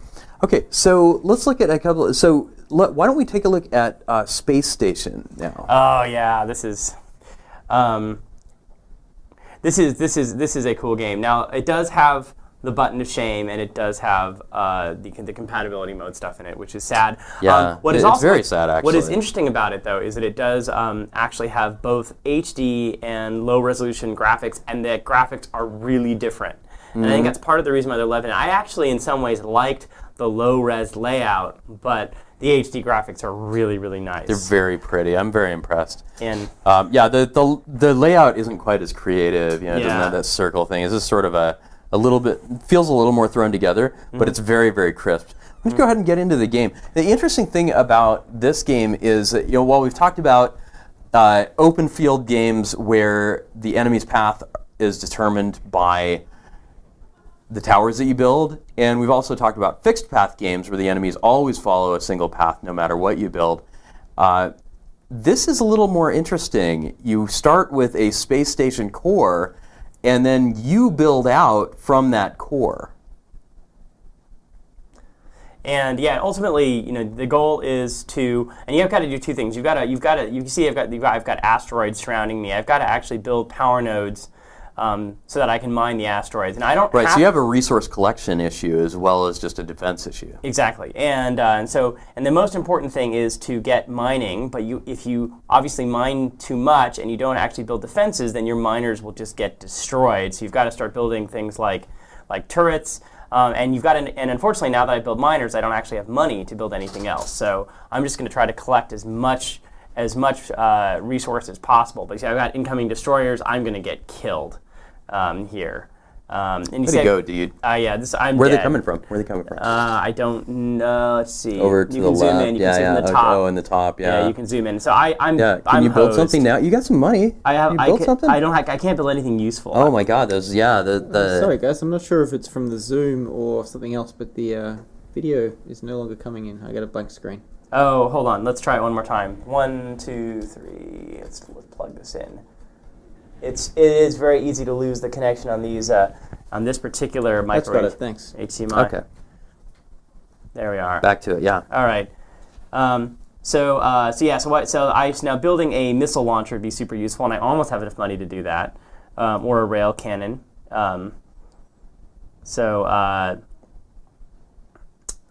Okay, so let's look at a couple. So why don't we take a look at Space Station now? Oh yeah, this is a cool game. Now it does have the button of shame, and it does have the compatibility mode stuff in it, which is sad. Yeah, it's very sad, actually. What is interesting about it, though, is that it does actually have both HD and low-resolution graphics, and the graphics are really different. And I think that's part of the reason why they're left in. I actually, in some ways, liked the low-res layout, but the HD graphics are really, really nice. They're very pretty. I'm very impressed. And the layout isn't quite as creative. It doesn't have that circle thing. It's just sort of a little bit, feels a little more thrown together, but it's very, very crisp. Let's go ahead and get into the game. The interesting thing about this game is that, while we've talked about open field games where the enemy's path is determined by the towers that you build, and we've also talked about fixed path games where the enemies always follow a single path no matter what you build. This is a little more interesting. You start with a space station core, and then you build out from that core. And ultimately, the goal is to, and you've got to do two things. You can see I've got asteroids surrounding me. I've got to actually build power nodes so that I can mine the asteroids. And I don't. Right. So you have a resource collection issue as well as just a defense issue. Exactly. And the most important thing is to get mining. But if you obviously mine too much and you don't actually build defenses, then your miners will just get destroyed. So you've got to start building things like turrets. And unfortunately, now that I build miners, I don't actually have money to build anything else. So I'm just going to try to collect as much resource as possible. But see, I've got incoming destroyers. I'm going to get killed here. And you Where'd he go, dude? I'm Where are dead. they coming from? Where are they coming from? I don't know. Let's see. Over to you the can zoom left. in. You can zoom in the top. Oh, in the top. Yeah. Yeah, you can zoom in. So I'm. Yeah. Can I'm you build hosed. something now? You got some money. Can you build something? I can't build anything useful. Oh my God! Those. Yeah. The. Sorry, guys. I'm not sure if it's from the Zoom or something else, but the video is no longer coming in. I got a blank screen. Oh, hold on. Let's try it one more time. 1, 2, 3. Let's plug this in. It is very easy to lose the connection on these on this particular micro That's got it. Thanks. HDMI. Okay. There we are. Back to it. Yeah. All right. So I now building a missile launcher would be super useful, and I almost have enough money to do that, or a rail cannon.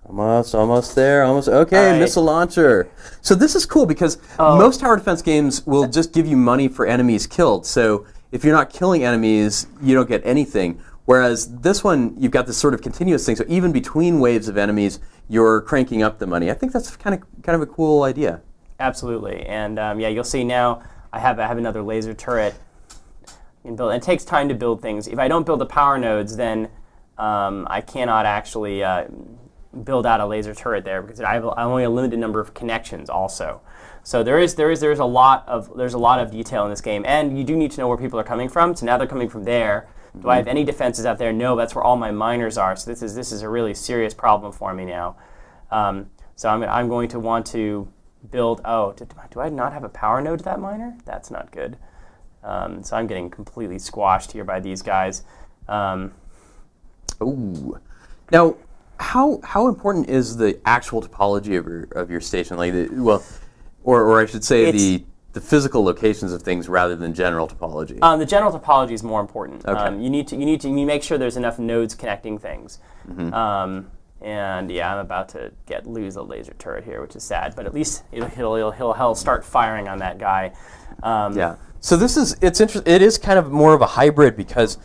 Almost there. Okay, right. missile launcher. So this is cool because most tower defense games will just give you money for enemies killed. So if you're not killing enemies, you don't get anything. Whereas this one, you've got this sort of continuous thing. So even between waves of enemies, you're cranking up the money. I think that's kind of a cool idea. Absolutely, and you'll see now I have another laser turret. And it takes time to build things. If I don't build the power nodes, then I cannot actually build out a laser turret there because I have only a limited number of connections also. So there's a lot of detail in this game, and you do need to know where people are coming from. So now they're coming from there. Do I have any defenses out there? No, that's where all my miners are. So this is a really serious problem for me now. So I'm going to want to build. Oh, do I not have a power node to that miner? That's not good. So I'm getting completely squashed here by these guys. Ooh. Now, how important is the actual topology of your station? Like, or I should say the physical locations of things rather than general topology. The general topology is more important. Okay. You need to make sure there's enough nodes connecting things. Mm-hmm. And I'm about to lose a laser turret here, which is sad. But at least he'll start firing on that guy. So it's interesting. It is kind of more of a hybrid because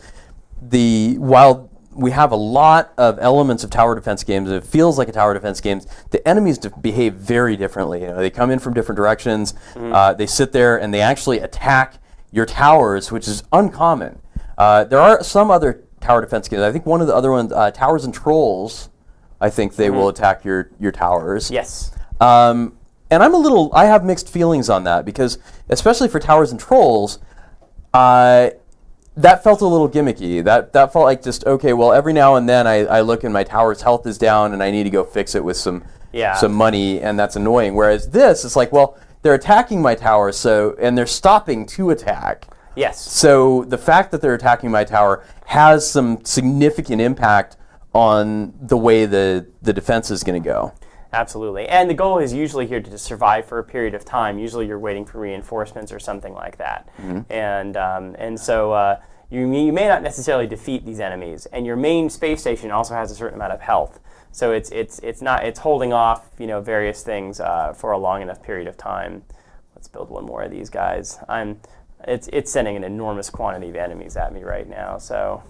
while we have a lot of elements of tower defense games. It feels like a tower defense game. The enemies behave very differently. They come in from different directions. They sit there and they actually attack your towers, which is uncommon. There are some other tower defense games. I think one of the other ones, Towers and Trolls, I think they will attack your towers. Yes. And I have mixed feelings on that because, especially for Towers and Trolls, that felt a little gimmicky. That felt like just, okay, well, every now and then I look and my tower's health is down and I need to go fix it with some money, and that's annoying. Whereas this, it's like, well, they're attacking my tower, and they're stopping to attack. Yes. So the fact that they're attacking my tower has some significant impact on the way the defense is going to go. Absolutely. And the goal is usually here to just survive for a period of time. Usually you're waiting for reinforcements or something like that. And so you may not necessarily defeat these enemies. And your main space station also has a certain amount of health. So it's holding off, various things for a long enough period of time. Let's build one more of these guys. It's sending an enormous quantity of enemies at me right now. So.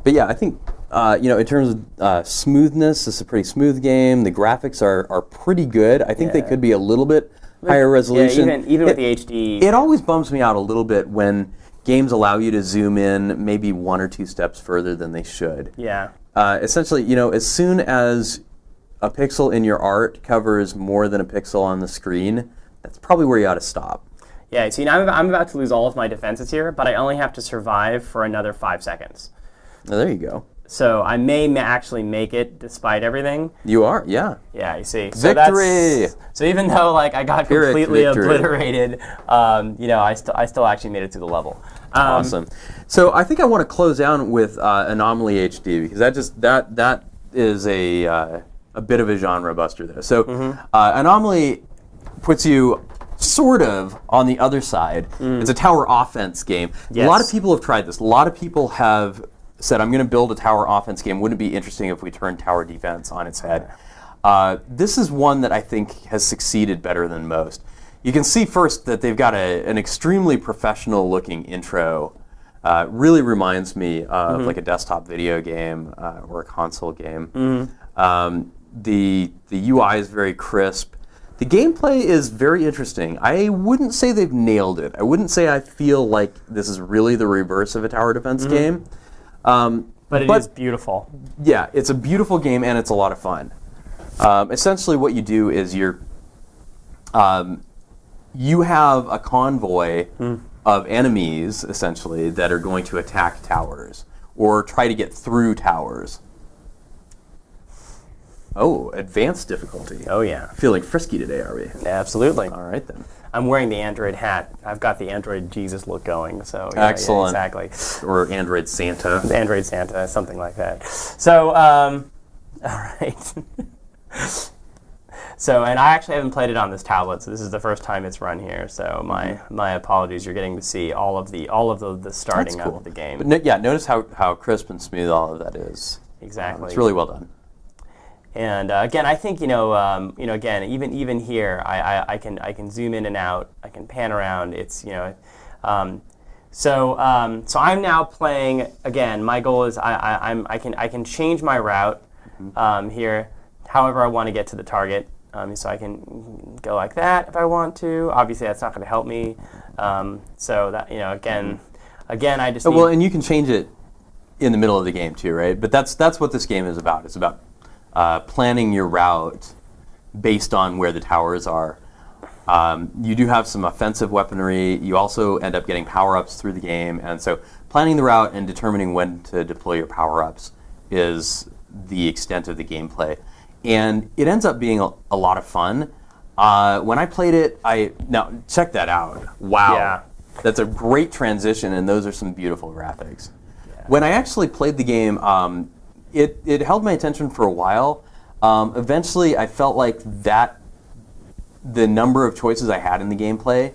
But yeah, I think in terms of smoothness, this is a pretty smooth game. The graphics are pretty good. I think they could be a little bit higher resolution. Yeah, even with the HD. It always bums me out a little bit when games allow you to zoom in maybe 1 or 2 steps further than they should. Yeah. Essentially, as soon as a pixel in your art covers more than a pixel on the screen, that's probably where you ought to stop. Yeah, see, I'm about to lose all of my defenses here, but I only have to survive for another 5 seconds. Oh, there you go. So I may actually make it despite everything. You are, yeah. Yeah, you see. Victory! So even though I got completely obliterated, I still actually made it to the level. Awesome. So I think I want to close down with Anomaly HD because that is a bit of a genre buster there. So Anomaly puts you sort of on the other side. It's a tower offense game. Yes. A lot of people have tried this. A lot of people have said, I'm going to build a tower offense game. Wouldn't it be interesting if we turned tower defense on its head? This is one that I think has succeeded better than most. You can see first that they've got an extremely professional looking intro. Really reminds me of like a desktop video game or a console game. The UI is very crisp. The gameplay is very interesting. I wouldn't say they've nailed it. I wouldn't say I feel like this is really the reverse of a tower defense game. But it is beautiful. Yeah, it's a beautiful game and it's a lot of fun. Essentially what you do is you have a convoy of enemies, essentially, that are going to attack towers or try to get through towers. Oh, advanced difficulty. Oh, yeah. Feeling frisky today, are we? Absolutely. All right, then. I'm wearing the Android hat. I've got the Android Jesus look going. So excellent. Yeah, exactly. Or Android Santa. Android Santa, something like that. So, all right. So, and I actually haven't played it on this tablet, so this is the first time it's run here. So my apologies. You're getting to see all of the starting That's cool. of the game. But notice how crisp and smooth all of that is. Exactly. It's really well done. And again, I think again, even here, I can zoom in and out. I can pan around. It's so I'm now playing again. My goal is I can change my route here, however I want to get to the target. So I can go like that if I want to. Obviously, that's not going to help me. So that again, I just well, and you can change it in the middle of the game too, right? But that's what this game is about. It's about planning your route based on where the towers are. You do have some offensive weaponry. You also end up getting power-ups through the game. And so planning the route and determining when to deploy your power-ups is the extent of the gameplay. And it ends up being a lot of fun. When I played it, now check that out. Wow. Yeah. That's a great transition, and those are some beautiful graphics. Yeah. When I actually played the game, it held my attention for a while. Eventually, I felt like the number of choices I had in the gameplay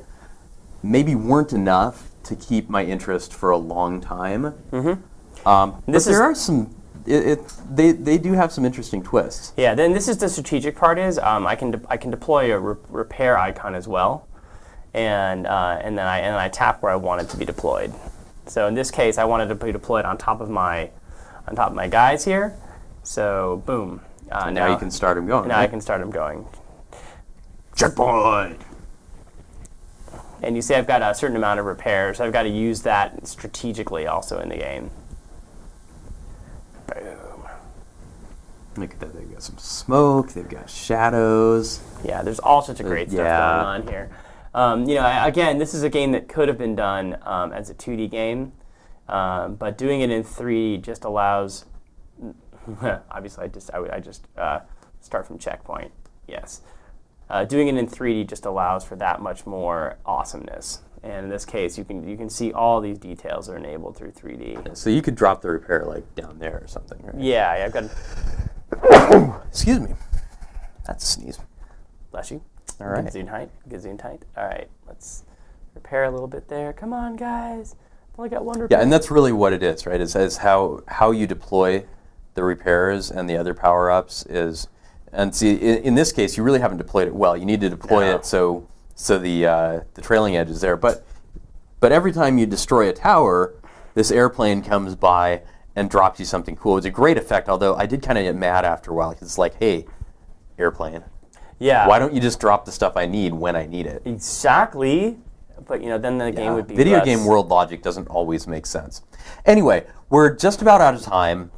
maybe weren't enough to keep my interest for a long time. But there are some. They do have some interesting twists. Yeah. Then this is the strategic part. Is I can deploy a repair icon as well, and then I tap where I want it to be deployed. So in this case, I wanted to be deployed on top of my on top of my guys here. So boom. Now you can start them going. Now right? I can start them going. Checkpoint. And you see I've got a certain amount of repairs. I've got to use that strategically also in the game. Boom. Look at that. They've got some smoke. They've got shadows. Yeah, there's all sorts of great stuff going on here. Again, this is a game that could have been done as a 2D game, but doing it in 3D just allows. Obviously, I just start from checkpoint. Yes, doing it in 3D just allows for that much more awesomeness. And in this case, you can see all these details are enabled through 3D. So you could drop the repair like down there or something, right? Yeah, I've got. Excuse me. That's a sneeze. Bless you. All right. Good zoom height. Good zoom height. All right, let's repair a little bit there. Come on, guys. Only got one repair. Yeah, and that's really what it is, right? Is how you deploy the repairs and the other power-ups is, and see, in this case, you really haven't deployed it well. You need to deploy it so the trailing edge is there. But every time you destroy a tower, this airplane comes by and drops you something cool. It's a great effect, although I did kind of get mad after a while, because it's like, hey, airplane. Yeah. Why don't you just drop the stuff I need when I need it? Exactly. But then the game would be Video less. game world logic doesn't always make sense. Anyway, we're just about out of time,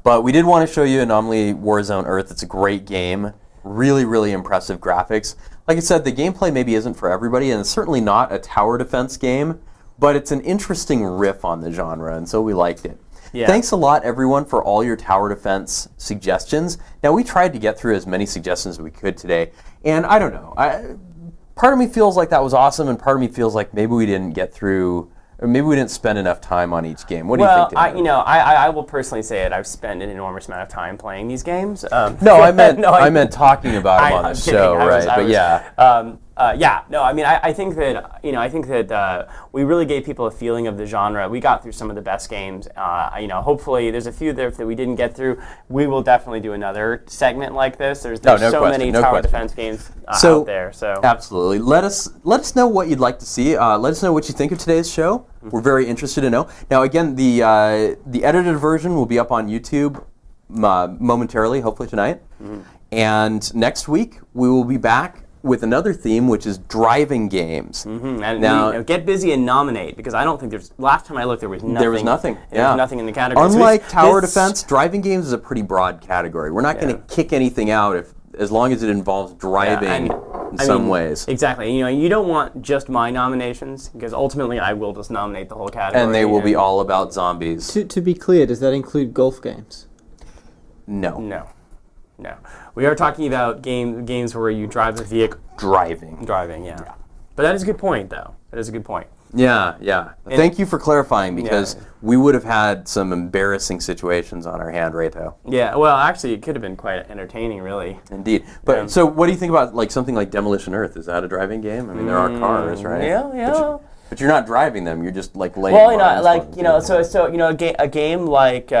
but we did want to show you Anomaly Warzone Earth. It's a great game. Really, really impressive graphics. Like I said, the gameplay maybe isn't for everybody, and it's certainly not a tower defense game, but it's an interesting riff on the genre, and so we liked it. Yeah. Thanks a lot, everyone, for all your tower defense suggestions. Now, we tried to get through as many suggestions as we could today, and I don't know. Part of me feels like that was awesome, and part of me feels like maybe we didn't get through, or maybe we didn't spend enough time on each game. What do you think, David? I will personally say it. I've spent an enormous amount of time playing these games. No, I meant talking about them on the I'm show, kidding. right? But yeah. I think that we really gave people a feeling of the genre. We got through some of the best games. Hopefully there's a few there that we didn't get through. We will definitely do another segment like this. There's many tower defense games out there. So absolutely, let us know what you'd like to see. Let us know what you think of today's show. We're very interested to know. Now, again, the edited version will be up on YouTube momentarily, hopefully tonight. And next week we will be back with another theme, which is driving games. And now, get busy and nominate, because I don't think there's. Last time I looked, there was nothing. There was nothing. There was nothing in the category. Unlike tower defense, driving games is a pretty broad category. We're not going to kick anything out as long as it involves driving in some ways. Exactly. You don't want just my nominations, because ultimately I will just nominate the whole category. And they will be all about zombies. To be clear, does that include golf games? No. We are talking about games where you drive a vehicle. Driving, yeah. But that is a good point, though. That is a good point. Yeah. Thank you for clarifying, because we would have had some embarrassing situations on our hand, Reto. Yeah, well, actually, it could have been quite entertaining, really. Indeed. But so what do you think about something like Demolition Earth? Is that a driving game? I mean, there are cars, right? Yeah. But you're not driving them. You're just laying. Well, a game like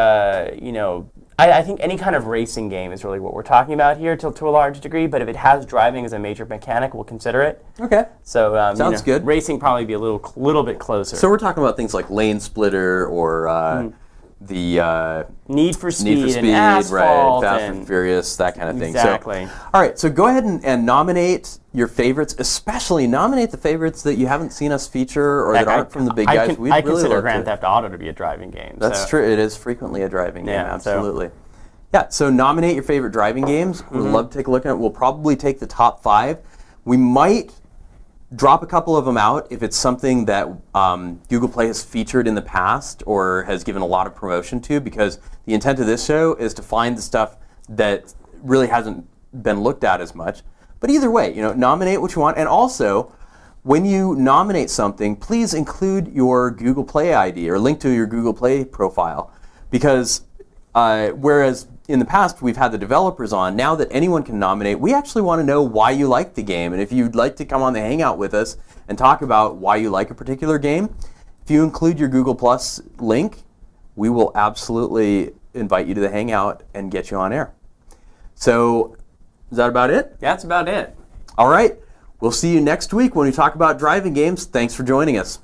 I think any kind of racing game is really what we're talking about here to a large degree, but if it has driving as a major mechanic, we'll consider it. Okay. So sounds good. Racing probably be a little bit closer. So we're talking about things like Lane Splitter or the Need for Speed and Asphalt, right? Fast and Furious, that kind of thing. Exactly. So, all right, so go ahead and nominate your favorites, especially nominate the favorites that you haven't seen us feature or that aren't from the big guys. I consider Grand Theft Auto to be a driving game. That's true. It is frequently a driving game, absolutely. So nominate your favorite driving games. We'd love to take a look at it. We'll probably take the top 5. We might drop a couple of them out if it's something that Google Play has featured in the past or has given a lot of promotion to, because the intent of this show is to find the stuff that really hasn't been looked at as much. But either way, nominate what you want. And also, when you nominate something, please include your Google Play ID or link to your Google Play profile, because whereas in the past we've had the developers on, now that anyone can nominate, we actually want to know why you like the game. And if you'd like to come on the Hangout with us and talk about why you like a particular game, if you include your Google Plus link, we will absolutely invite you to the Hangout and get you on air. So, is that about it? That's about it. All right. We'll see you next week when we talk about driving games. Thanks for joining us.